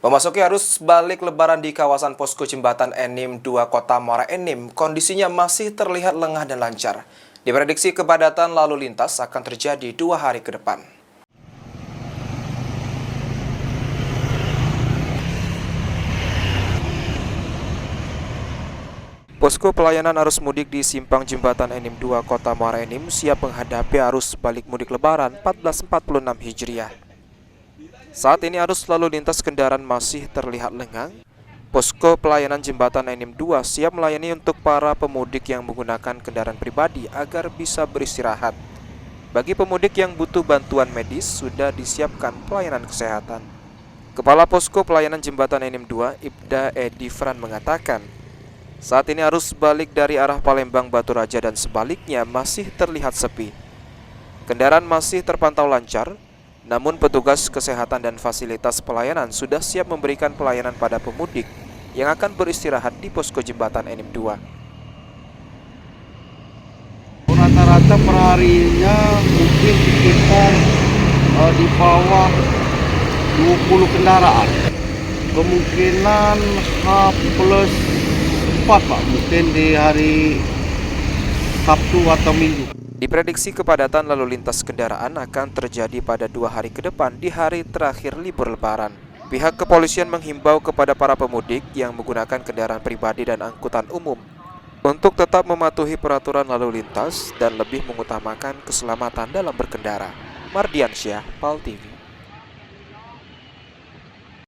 Memasuki arus balik lebaran di kawasan posko jembatan Enim 2 Kota Muara Enim, kondisinya masih terlihat lengah dan lancar. Diprediksi kepadatan lalu lintas akan terjadi 2 hari ke depan. Posko pelayanan arus mudik di Simpang Jembatan Enim 2 Kota Muara Enim siap menghadapi arus balik mudik lebaran 1446 Hijriah. Saat ini arus lalu lintas kendaraan masih terlihat lengang. Posko pelayanan Jembatan Enim 2 siap melayani untuk para pemudik yang menggunakan kendaraan pribadi agar bisa beristirahat. Bagi pemudik yang butuh bantuan medis, sudah disiapkan pelayanan kesehatan. Kepala Posko Pelayanan Jembatan Enim 2, Ibda Edi Fran mengatakan, saat ini arus balik dari arah Palembang Batu Raja dan sebaliknya masih terlihat sepi. Kendaraan masih terpantau lancar, namun petugas kesehatan dan fasilitas pelayanan sudah siap memberikan pelayanan pada pemudik yang akan beristirahat di posko jembatan Enim 2. Rata-rata perharinya mungkin sekitar di bawah 20 kendaraan. Kemungkinan H+4 Pak, mungkin di hari Sabtu atau Minggu. Diprediksi kepadatan lalu lintas kendaraan akan terjadi pada 2 hari ke depan di hari terakhir libur lebaran. Pihak kepolisian menghimbau kepada para pemudik yang menggunakan kendaraan pribadi dan angkutan umum untuk tetap mematuhi peraturan lalu lintas dan lebih mengutamakan keselamatan dalam berkendara. Mardiansyah, PAL TV.